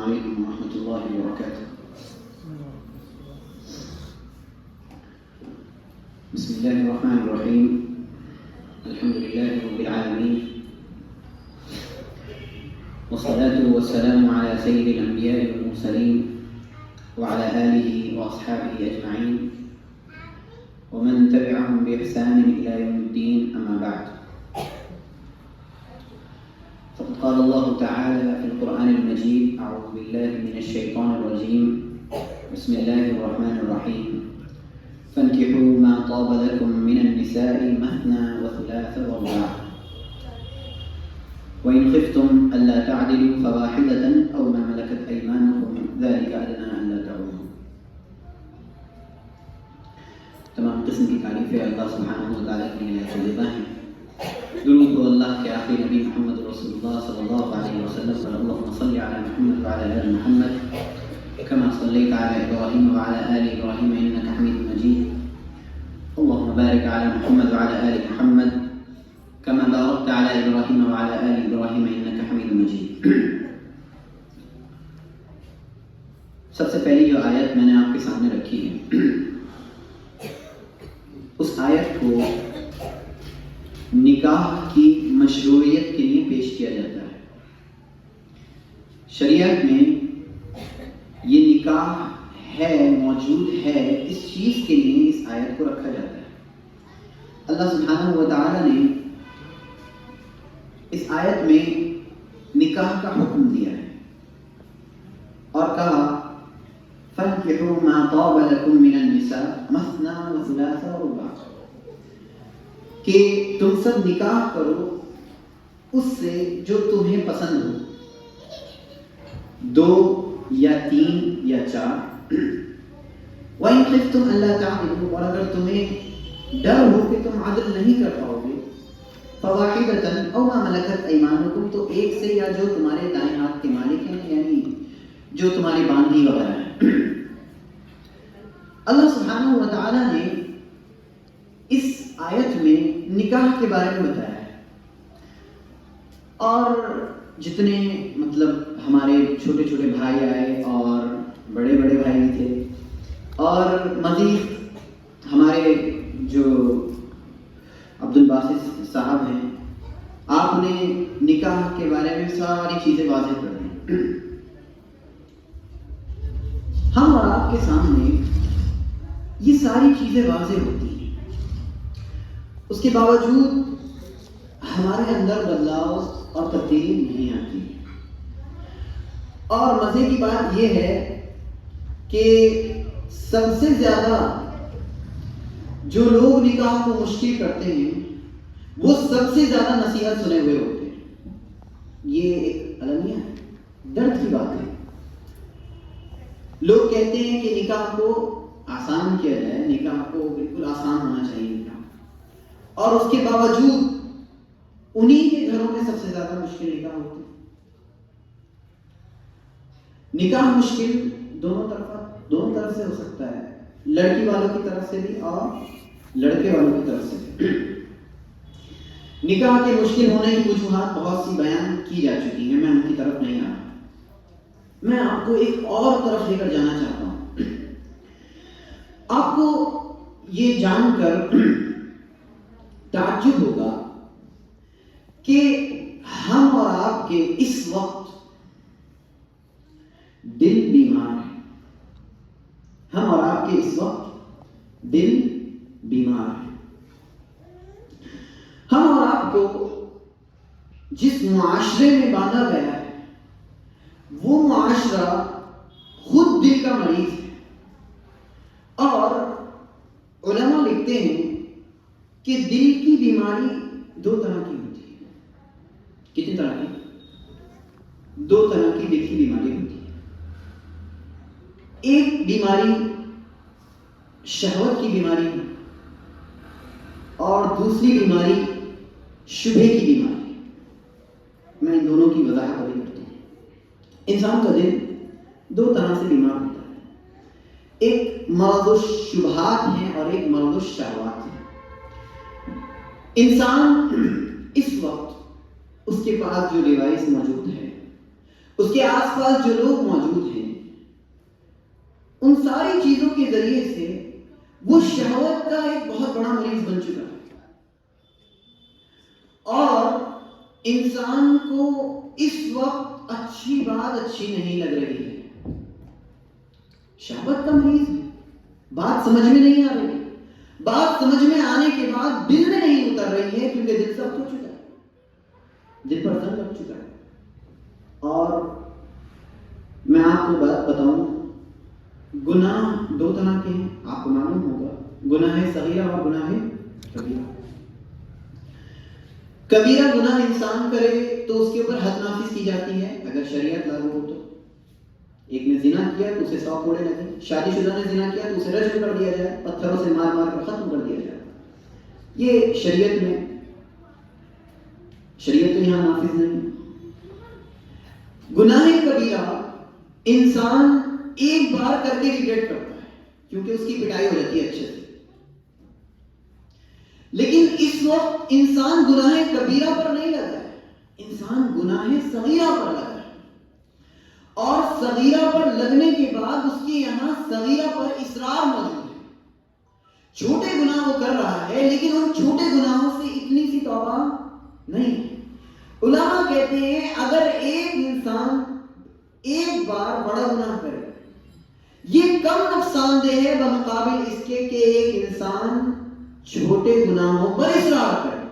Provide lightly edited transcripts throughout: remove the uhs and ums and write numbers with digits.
علیکم ورحمۃ اللہ وبرکاتہ. بسم اللہ الرحمن الرحیم. الحمد للہ رب العالمین والصلاة والسلام على سید الانبیاء والمرسلین وعلى آلہ واصحابہ اجمعین ومن تبعهم بإحسان إلى يوم الدين. أما بعد، فقد قال الله تعالى في القرآن المجيد: أعوذ بالله من الشيطان الرجيم. بسم الله الرحمن الرحيم. فانكحوا ما طاب لكم من النساء مثنى وثلاث ورباع وإن خفتم ألا تعدلوا فواحدة أو ما ملكت أيمانكم ذلك أدنى ألا تعولوا. تمام قسم کی تعریفیں اللہ سبحانہ و تعالیٰ کے لیے طیبہ ہیں. درود ہو اللہ کے آخری نبی محمد رسول اللہ صلی اللہ علیہ وسلم پر. اللهم صل على محمد وعلى آل محمد كما صليت على إبراهيم وعلى آل إبراهيم إنك حميد مجيد. اللهم بارك على محمد وعلى آل محمد كما باركت على إبراهيم وعلى آل إبراهيم إنك حميد مجيد. سب سے پہلی جو آیت میں نے آپ کے سامنے رکھی ہے، اس آیت کو نکاح کی مشروعیت کے لیے پیش کیا جاتا ہے. شریعت میں یہ نکاح ہے، موجود ہے، اس چیز کے لیے اس آیت کو رکھا جاتا ہے. اللہ سبحانہ و تعالی نے اس آیت میں نکاح کا حکم دیا ہے اور کہا: فَانْكِحُوا مَا طَابَ لَكُم مِّنَ النِّسَاءِ مَثْنَىٰ وَثُلَاثَ وَرُبَاعَ، کہ تم سب نکاح کرو اس سے جو تمہیں پسند ہو، 2 یا 3 یا 4. وَإِنْ خِفْتُمْ أَلَّا تَعْدِلُوا، اور اگر تمہیں ڈر ہو کہ تم عدل نہیں کر پاؤ گے، فَوَاحِدَةً أَوْ مَا مَلَكَتْ أَيْمَانُكُمْ، تو ایک سے یا جو تمہارے دائیں ہاتھ کے مالک ہیں، یعنی جو تمہاری باندھی وغیرہ ہیں. اللہ سبحانہ و تعالی نے اس آیت میں نکاح کے بارے میں بتایا ہے، اور جتنے ہمارے چھوٹے چھوٹے بھائی آئے اور بڑے بڑے بھائی بھی تھے، اور مزید ہمارے جو عبد الباسط صاحب ہیں، آپ نے نکاح کے بارے میں ساری چیزیں واضح کر دیں. ہم اور آپ کے سامنے یہ ساری چیزیں واضح ہوتی ہیں، اس کے باوجود ہمارے اندر بدلاؤ اور تبدیلی نہیں آتی. اور مزے کی بات یہ ہے کہ سب سے زیادہ جو لوگ نکاح کو مشکل کرتے ہیں وہ سب سے زیادہ نصیحت سنے ہوئے ہوتے ہیں. یہ ایک المیہ ہے، درد کی بات ہے. لوگ کہتے ہیں کہ نکاح کو آسان کیا جائے، نکاح کو بالکل آسان ہونا چاہیے نکاح، اور اس کے باوجود انہی کے گھروں میں سب سے زیادہ مشکل نکاح ہوتے ہیں. نکاح مشکل دونوں طرف سے ہو سکتا ہے، لڑکی والوں کی طرف سے بھی اور لڑکے والوں کی طرف سے بھی. نکاح کے مشکل ہونے کی وجوہات بہت سی بیان کی جا چکی ہیں، میں ان کی طرف نہیں آ رہا. میں آپ کو ایک اور طرف لے کر جانا چاہتا ہوں. آپ کو یہ جان کر تعجب ہوگا کہ ہم اور آپ کے اس وقت دل بیمار ہے. ہم اور آپ کے اس وقت دل بیمار ہے. ہم اور آپ کو جس معاشرے میں باندھا گیا ہے وہ معاشرہ خود دل کا مریض ہے. اور علماء لکھتے ہیں کہ دل کی بیماری 2 طرح کی ہوتی ہے. کتنی طرح کی؟ 2 طرح کی دل کی بیماری ہوتی ہے. ایک بیماری شہوت کی بیماری ہے اور دوسری بیماری شبہ کی بیماری. میں ان دونوں کی وضاحت ابھی کرتا ہوں. انسان کا دل 2 طرح سے بیمار ہوتا ہے. ایک مرض الشبہات ہیں اور ایک مرض الشہوات ہیں. انسان اس وقت اس کے پاس جو ڈیوائس موجود ہے اس کے آس پاس جو لوگ موجود ہیں، ان ساری چیزوں کے ذریعے سے وہ شہوت کا ایک بہت بڑا مریض بن چکا ہے، اور انسان کو اس وقت اچھی بات اچھی نہیں لگ رہی ہے، شہوت کا مریض ہے، بات سمجھ میں نہیں آ رہی ہے، بات سمجھ میں آنے کے بعد دل میں نہیں اتر رہی ہے، کیونکہ دل سخت ہو چکا ہے، دل پر زنگ لگ چکا ہے۔ اور میں آپ کو بات بتاؤں، گناہ دو طرح کے ہیں، آپ کو معلوم ہوگا، گناہ صغیرہ اور گناہ کبیرہ۔ کبیرہ گناہ انسان کرے تو اس کے اوپر حد نافذ کی جاتی ہے، اگر شریعت لاگو ہو تو۔ ایک نے زنا کیا تو اسے 100 کوڑے لگے، شادی شدہ نے زنا کیا تو اسے رجم کر دیا جائے، پتھروں سے مار مار کر ختم کر دیا جائے۔ یہ شریعت میں، شریعت تو یہاں نافذ نہیں۔ گناہ کبیرہ انسان ایک بار کر کے ریگریٹ کرتا ہے، کیونکہ اس کی پٹائی ہو جاتی ہے اچھے سے، لیکن اس وقت انسان گناہ کبیرہ پر نہیں لگا ہے، انسان گناہ صغیرہ پر لگا ہے، اور صغیرہ پر لگنے کے بعد اس کے یہاں صغیرہ پر اصرار موجود ہے۔ چھوٹے گناہ وہ کر رہا ہے، لیکن ان چھوٹے گناہوں سے اتنی سی توبہ نہیں ہے۔ علماء کہتے ہیں اگر ایک انسان ایک بار بڑا گناہ کرے، یہ کم نقصان دہ ہے بمقابل اس کے کہ ایک انسان چھوٹے گناہوں پر اصرار کرے،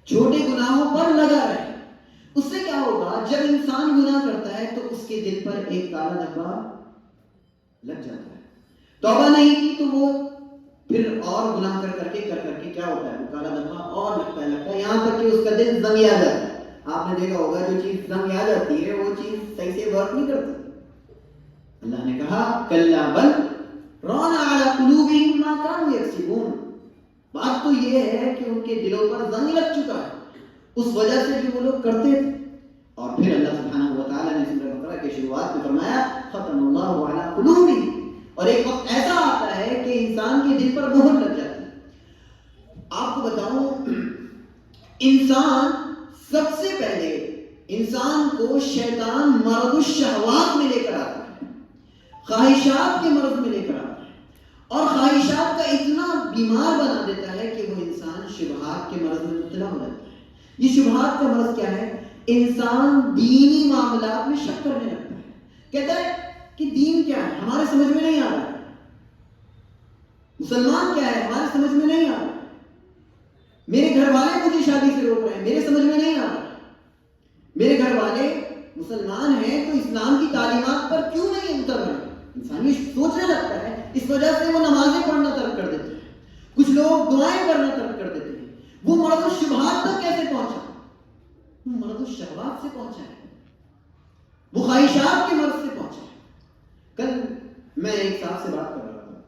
چھوٹے گناہوں پر لگا رہے۔ اس سے کیا ہوگا، جب انسان گناہ کرتا ہے تو اس کے دل پر ایک کالا دھبا لگ جاتا ہے۔ توبہ نہیں کی تو وہ پھر اور گناہ کر کے کیا ہوتا ہے، وہ کالا دھبا اور لگتا ہے، یہاں تک کہ اس کا دل زنگ آ جاتا ہے۔ آپ نے دیکھا ہوگا جو چیز زنگ آ جاتی ہے وہ چیز صحیح سے ورک نہیں کرتی۔ اللہ نے کہا کلا بل ران علی قلوبہم ما کانوا یکسبون، بات تو یہ ہے کہ ان کے دلوں پر زنگ لگ چکا ہے اس وجہ سے جو وہ لوگ کرتے تھے۔ اور پھر اللہ سبحانہ و تعالیٰ نے سورہ بقرہ کے شروعات میں فرمایا ختم اللہ علی قلوبہم، اور ایک وقت ایسا آتا ہے کہ انسان کے دل پر مہر لگ جاتی ہے۔ آپ کو بتاؤں، انسان سب سے پہلے انسان کو شیطان مرض الشہوات میں لے کر آتا ہے، خواہشات کے مرض میں لے کر آتا ہے، اور خواہشات کا اتنا بیمار بنا دیتا ہے کہ وہ انسان شبہات کے مرض میں مبتلا ہو جاتا ہے۔ یہ شبہات کا مرض کیا ہے، انسان دینی معاملات میں شک کرنے لگتا ہے، کہتا ہے کہ دین کیا ہے ہمارے سمجھ میں نہیں آ رہا ہے، مسلمان کیا ہے ہمارے سمجھ میں نہیں آ رہا، میرے گھر والے مجھے شادی سے روک رہے ہیں، میرے سمجھ میں نہیں آ رہا، میرے گھر والے مسلمان ہیں تو اسلام کی تعلیمات پر کیوں نہیں اتر رہے ہیں۔ انسان یہ سوچنے لگتا ہے، اس وجہ سے وہ نمازیں پڑھنا ترک کر دیتے ہیں، کچھ لوگ دعائیں کرنا ترک کر دیتے ہیں۔ وہ مرض الشبہات تک کیسے پہنچا، وہ مرض الشہوات سے پہنچا ہے، وہ خواہشات کے مرض سے پہنچا ہے۔ کل میں ایک صاحب سے بات کر رہا تھا،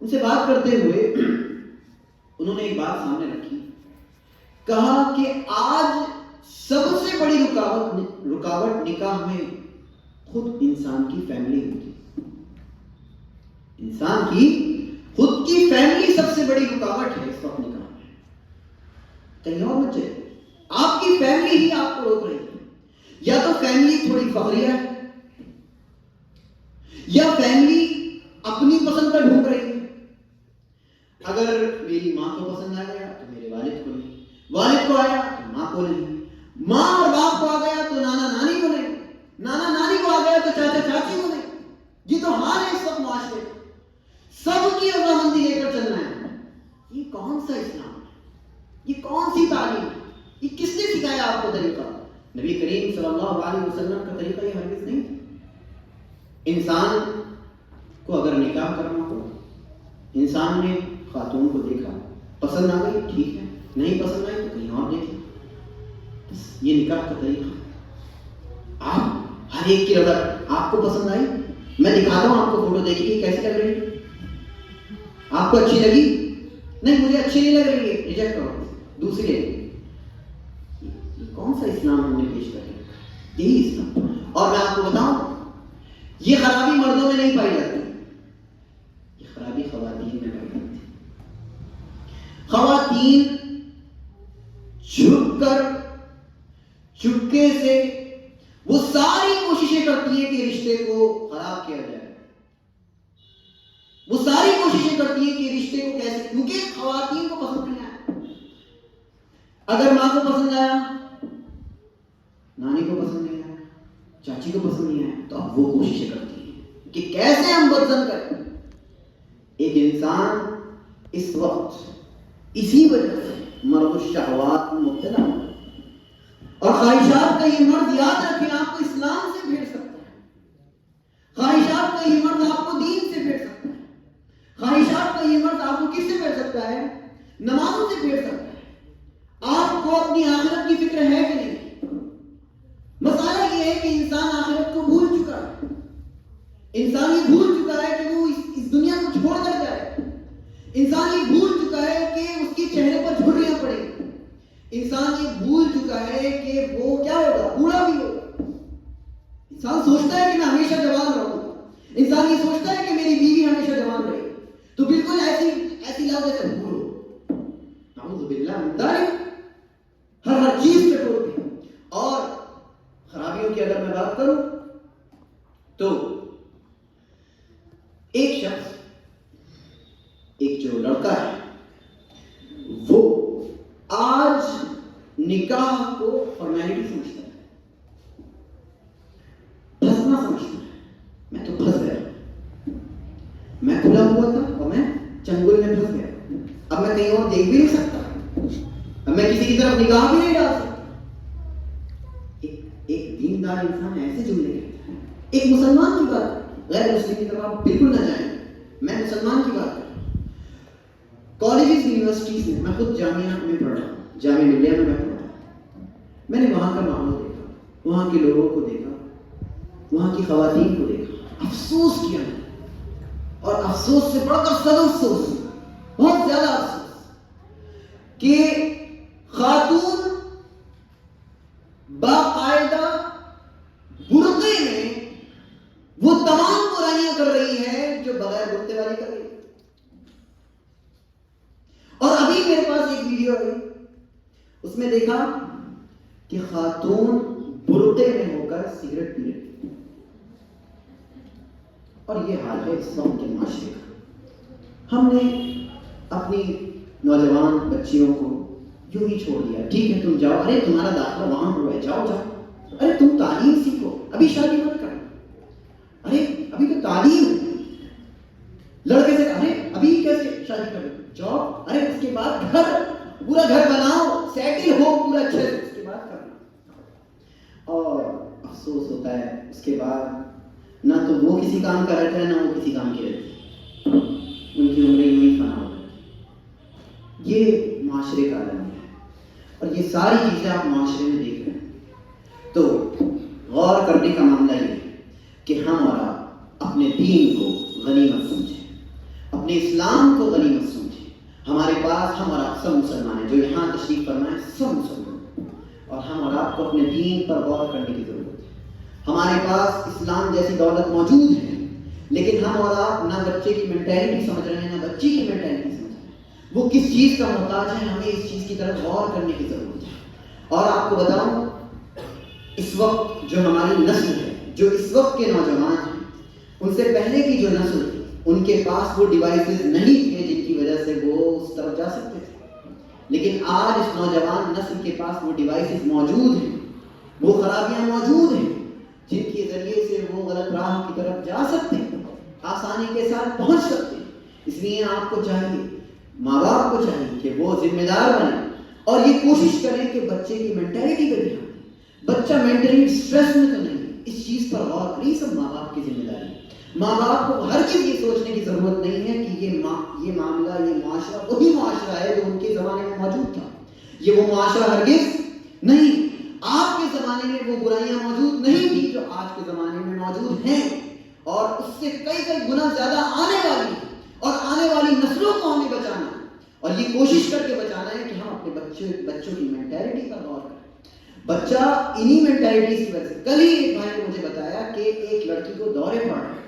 ان سے بات کرتے ہوئے انہوں نے ایک بات سامنے رکھی، کہا کہ آج سب سے بڑی رکاوٹ نکاح میں خود انسان کی فیملی ہوتی ہے، انسان کی خود کی فیملی سب سے بڑی رکاوٹ ہے اس وقت نکاح میں، کہیں اور مت جائے، آپ کی فیملی ہی آپ کو روک رہی ہے۔ یا تو فیملی تھوڑی فقریہ ہے، یا فیملی اپنی پسند پر ڈھونڈ رہی ہے، اگر میری ماں کو پسند آ گیا تو میرے والد کو نہیں، والد کو آیا تو ماں کو نہیں، ماں اور باپ کو آ گیا تو نانا نانی کو نہیں، نانا نانی کو آ گیا تو چاچا چاچی کو نہیں۔ یہ تو حال ہے اس وقت معاشرے، سب کی رضامندی لے کر چلنا ہے۔ یہ کون سا اسلام ہے، یہ کون سی تعلیم ہے، یہ کس نے سکھایا آپ کو طریقہ؟ نبی کریم صلی اللہ علیہ وسلم کا طریقہ یہ ہرگز نہیں تھا۔ انسان کو اگر نکاح کرنا ہو، انسان نے خاتون کو دیکھا، پسند آ گئی ٹھیک ہے، نہیں پسند آئی تو کہیں اور دیکھیں، بس یہ نکاح کا طریقہ۔ آپ ہر ایک کی رضا، آپ کو پسند آئی، میں دکھاتا ہوں آپ کو فوٹو، دیکھیے کیسی لگ رہی ہے، آپ کو اچھی لگی، نہیں مجھے اچھی نہیں لگ رہی ہے، ریجیکٹ کرو، دوسری لے۔ یہ کون سا اسلام ہم نے پیش کر رہا، یہی اسلام۔ اور میں آپ کو بتاؤں، یہ خرابی مردوں میں نہیں پائی جاتی، یہ خرابی خواتین میں پائی جاتی۔ خواتین جھک کر چپکے سے وہ ساری کوششیں کرتی ہیں کہ رشتے کو خراب کیا جائے، وہ ساری کوششیں کرتی ہیں کہ رشتے کو کیسے، کیونکہ خواتین کو پسند نہیں آیا، اگر ماں کو پسند آیا، نانی کو پسند نہیں آیا، چاچی کو پسند نہیں آیا، تو اب وہ کوششیں کرتی ہیں کہ کیسے ہم بدزن کریں۔ ایک انسان اس وقت اسی وجہ سے مرد الشہوات میں مبتلا ہے، اور خواہشات کا یہ مرد، یاد رکھیں، آپ کو اسلام سے بھیڑ سکتا ہے، خواہشات کا یہ مرد آپ کو دین سے بھیڑ سکتا ہے، خواہشات کا یہ مرد آپ کو کس سے بھیڑ سکتا ہے؟ نمازوں سے بھیڑ سکتا ہے۔ آپ کو اپنی آخرت کی فکر ہے کہ نہیں؟ مسئلہ یہ ہے کہ انسان آخرت کو بھول چکا ہے، انسان یہ بھول چکا ہے کہ وہ اس دنیا کو چھوڑ کر جائے، انسان یہ بھول چکا ہے کہ اس کے چہرے پر جھریاں پڑیں گی، انسان یہ بھول چکا ہے کہ وہ کیا ہوگا، بوڑھا بھی ہوگا۔ انسان سوچتا ہے کہ میں ہمیشہ جوان رہوں گا، انسان یہ سوچتا ہے کہ میری بیوی ہمیشہ جوان رہے گی، تو بالکل ایسی لاؤ جیسے بھولو، نعوذ باللہ من ذالک، ہر چیز پہ ٹوٹتے ہیں۔ اور خرابیوں کی اگر میں بات کروں تو ایک شخص، ایک جو لڑکا ہے، وہ آج نکاح کو فارمیلٹی سمجھتا ہے، پھنسنا سمجھتا ہے۔ میں تو پھنس گیا، میں کھلا ہوا تھا اور میں چنگل میں پھنس گیا، اب میں کہیں اور دیکھ بھی نہیں سکتا، اب میں کسی کی طرف نگاہ بھی نہیں ڈال سکتا۔ ایک دیندار انسان ایسے جملے کہتا ہے۔ ایک مسلمان کی بات، غیر مسلم کی طرف آپ بالکل نہ جائیں، میں مسلمان کی بات کروں۔ کالجز، یونیورسٹیز میں، میں خود جامعہ میں پڑھ رہا ہوں، جامعہ ملیہ میں پڑھ رہا ہوں، میں نے وہاں کا ماحول دیکھا، وہاں کے لوگوں کو دیکھا، وہاں کی خواتین کو دیکھا، افسوس کیا، اور افسوس سے بڑھ کر صد افسوس، بہت زیادہ افسوس کہ خاتون باقاعدہ برقعے میں وہ تمام برائیاں کر رہی ہے جو بغیر برقعے والی کر رہی ہے۔ اور ابھی میرے پاس ایک ویڈیو ہے، اس میں دیکھا کہ خاتون برقعے میں ہو کر سگریٹ پی رہی، اور یہ حال ہے اس وقت کے معاشرے کا۔ ہم نے اپنی نوجوان بچیوں کو یوں ہی چھوڑ دیا، ٹھیک ہے تم جاؤ، ارے تمہارا داخلہ وہاں ہوا ہے، جاؤ جاؤ، ارے تم تعلیم سیکھو، ابھی شادی مت کرو، ارے ابھی تو تعلیم، لڑکے سے ارے ابھی کیسے شادی کرو، جاؤ، ارے اس کے بعد گھر، پورا گھر بناؤ، سیٹل ہو پورا اچھے سے، اس کے بعد کرنا۔ اور افسوس ہوتا ہے اس کے بعد نہ تو وہ کسی کام کا رہتا ہے، نہ وہ کسی کام کی رہتی ہے، ان کی عمریں یوں ہی فنا ہو جاتی۔ یہ معاشرے کا عالم ہے، اور یہ ساری چیزیں آپ معاشرے میں دیکھ رہے ہیں، تو غور کرنے کا معاملہ یہ ہے کہ ہم اور آپ اپنے دین کو غنیمت سمجھیں، اپنے اسلام کو غنیمت سمجھیں۔ ہمارے پاس ہم اور آپ سب مسلمان ہیں، جو یہاں تشریف فرما ہے سب مسلمان ہیں، اور ہم اور آپ کو اپنے دین پر غور کرنے کی ضرورت ہے۔ ہمارے پاس اسلام جیسی دولت موجود ہے، لیکن ہم اور آپ نہ بچے کی مینٹیلٹی سمجھ رہے ہیں، نہ بچی کی مینٹیلٹی سمجھ رہے ہیں، وہ کس چیز کا محتاج ہے، ہمیں اس چیز کی طرف غور کرنے کی ضرورت ہے۔ اور آپ کو بتاؤں، اس وقت جو ہماری نسل ہے، جو اس وقت کے نوجوان ہیں، ان سے پہلے کی جو نسل تھی، ان کے پاس وہ ڈیوائسز نہیں تھے جن کی وجہ سے وہ اس طرف جا سکتے تھے، لیکن آج اس نوجوان نسل کے پاس وہ ڈیوائسز موجود ہیں، وہ خرابیاں موجود ہیں جن کے ذریعے سے وہ غلط راہ کی طرف جا سکتے ہیں، آسانی کے ساتھ پہنچ سکتے ہیں۔ اس لیے آپ کو چاہیے، ماں باپ کو چاہیے کہ وہ ذمہ دار بنیں اور یہ کوشش کریں کہ بچے کی مینٹیلٹی پہ دھیان دیں، بچہ مینٹلی اسٹریس میں تو نہیں، اس چیز پر غور کریں، سب ماں باپ کی ذمہ داری ہے۔ ماں باپ کو ہر چیز یہ سوچنے کی ضرورت نہیں ہے کہ یہ معاملہ، یہ معاشرہ وہی معاشرہ ہے جو ان کے زمانے میں موجود تھا، یہ وہ معاشرہ ہرگز نہیں۔ آپ کے زمانے میں وہ برائیاں موجود نہیں تھی جو آج کے زمانے میں موجود ہیں، اور اس سے کئی گنا زیادہ آنے والی ہیں، اور آنے والی نسلوں کو ہمیں بچانا ہے، اور یہ کوشش کر کے بچانا ہے کہ ہم اپنے بچوں کی مینٹیلٹی پر غور کریں۔ بچہ انہی مینٹیلٹیز کی وجہ سے، کل ہی ایک بھائی نے مجھے بتایا کہ ایک لڑکی کو دورے پڑ رہے ہیں،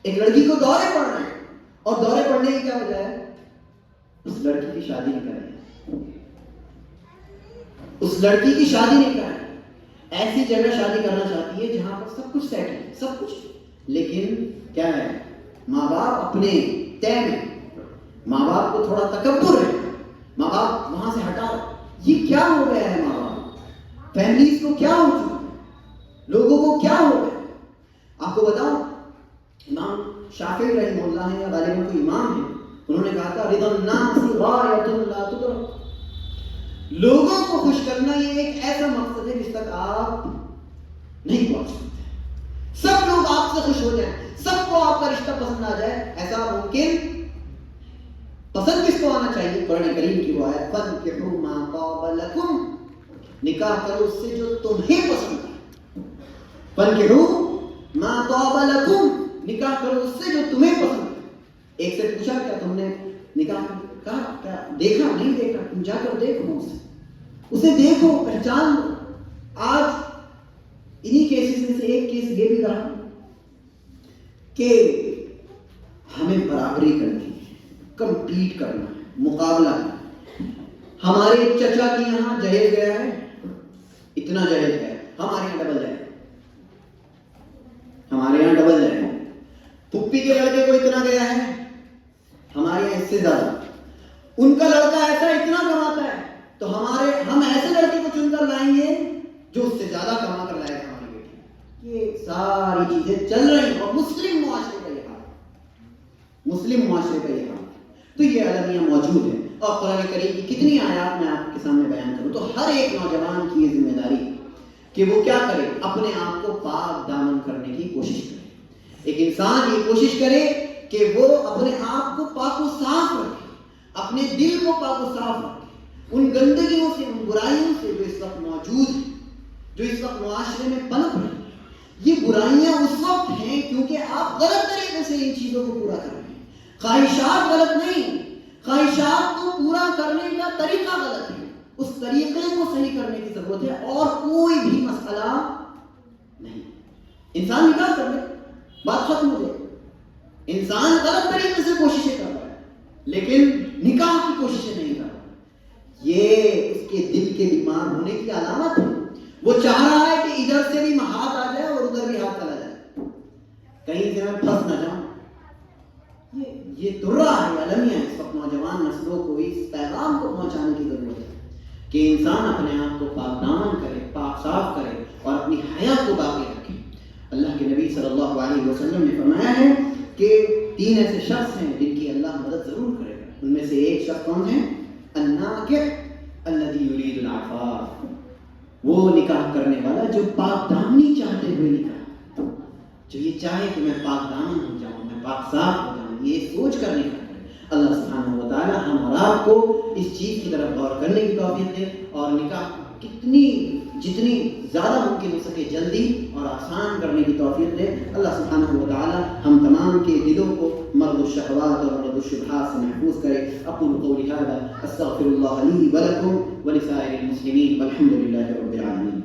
ایک لڑکی کو دورے پڑ رہے ہیں، اور دورے پڑنے کی کیا وجہ ہے؟ اس لڑکی کی شادی نہیں کر رہے، اس لڑکی کی شادی نہیں کر رہے۔ ایسی جگہ شادی کرنا چاہتی ہے جہاں پر سب کچھ سیٹ ہے، سب کچھ، لیکن کیا ہے، ماں باپ اپنے طے میں، ماں باپ کو تھوڑا تکبر ہے، ماں باپ وہاں سے ہٹا، یہ کیا ہو گیا ہے؟ ماں باپ فیملیز کو کیا ہو چکا ہے، لوگوں کو کیا ہو گیا؟ آپ کو بتاؤں، امام شافعی رحمہ اللہ ہیں، یا غالباً کوئی امام ہیں، انہوں نے کہا تھا رضا الناس غایۃ لا تدرک، لوگوں کو خوش کرنا یہ ایک ایسا مقصد ہے جس تک آپ نہیں پہنچ سکتے. سب لوگ آپ سے خوش ہو جائیں، سب کو آپ کا رشتہ پسند آ جائے، ایسا ممکن؟ پسند کس کو آنا چاہیے؟ قرآن کریم کی وہ آیت فَانكِحُوا مَا طَابَ لَكُمْ، نکاح کرو اس سے جو تمہیں پسند ہے. فَانكِحُوا مَا طَابَ لَكُمْ، نکاح کرو اس سے جو تمہیں پسند ہے. ایک سے پوچھا کیا تم نے نکاح کہا کیا دیکھا؟ نہیں دیکھا. تم جا کر دیکھو اسے دیکھو، پہچان لو. آج انہی کیسز میں سے ایک کیس یہ بھی رہا کہ ہمیں برابری کرنی ہے، کمپیٹ کرنا ہے، مقابلہ ہے. ہمارے چچا کی یہاں جہیز گیا ہے، اتنا جہیز ہے، ہمارے یہاں ڈبل جائے، ہمارے یہاں ڈبل جائے. پھپھی کے لڑکے کو اتنا گیا ہے، ہمارے یہاں اس سے زیادہ. ان کا لڑکا ایسا اتنا کماتا ہے تو ہم ایسے لڑکے کو چن کر لائیں گے جو اس سے زیادہ کما کر لائے گا ہماری بیٹی. یہ ساری چیزیں چل رہی ہیں اور مسلم معاشرے کا یہ حال ہے، مسلم معاشرے کا یہ حال ہے. تو یہ المیاں موجود ہیں. اور قرآن کریم کی کتنی آیات میں آپ کے سامنے بیان کروں تو ہر ایک نوجوان کی یہ ذمہ داری کہ وہ کیا کرے، اپنے آپ کو پاک دامن کرنے کی کوشش کرے. ایک انسان یہ کوشش کرے کہ وہ اپنے آپ کو پاک و صاف رکھے، اپنے دل کو پاک و صاف رکھے ان گندگیوں سے، ان برائیوں سے جو اس وقت موجود ہیں، جو اس وقت معاشرے میں پنپ رہی ہیں. یہ برائیاں اس وقت ہیں کیونکہ آپ غلط طریقے سے ان چیزوں کو پورا کر رہے ہیں. خواہشات غلط نہیں، خواہشات کو پورا کرنے کا طریقہ غلط ہے. اس طریقے کو صحیح کرنے کی ضرورت ہے اور کوئی بھی مسئلہ نہیں. انسان نکاح کر لے، بات ختم ہو جائے. انسان غلط طریقے سے کوششیں کر رہا ہے لیکن نکاح کی کوششیں نہیں کر رہا. یہ اس کے دل کے بیمار ہونے کی علامت ہے. وہ چاہ رہا ہے کہ ادھر سے بھی ہاتھ آ جائے اور ادھر بھی ہاتھ چلا جائے، کہیں سے میں پھنس نہ جاؤں. یہ درہ ہے، المیہ ہے. اس وقت نوجوان نسلوں کو اس پیغام کو پہنچانے کی ضرورت ہے کہ انسان اپنے آپ کو پاک دامن کرے، پاک صاف کرے اور اپنی حیا کو باقی رکھے. اللہ کے نبی صلی اللہ علیہ وسلم نے فرمایا ہے کہ 3 ایسے شخص ہیں جن کی اللہ مدد ضرور کرے گا. ان میں سے ایک شخص کون ہے؟ الناکح الذی یرید العفاف، وہ نکاح کرنے والا جو پاک دامنی چاہتے ہوئے نکاح، جو یہ چاہے کہ میں پاک دامن ہو جاؤں، میں پاک صاف ہو جاؤں، یہ سوچ کر نکاح کرے. اللہ سبحانہ و تعالی ہم اور آپ کو اس چیز کی طرف غور کرنے کی توفیق دے اور نکاح جتنی زیادہ ممکن ہو سکے جلدی اور آسان کرنے کی توفیق دے. اللہ سبحانہ و تعالی ہم تمام کے دلوں کو مرض الشہوات اور مرض الشبہات سے محفوظ کرے. اقول قولی ھذا استغفر اللہ لی ولکم ولسائر المسلمین والحمد للہ رب العالمین.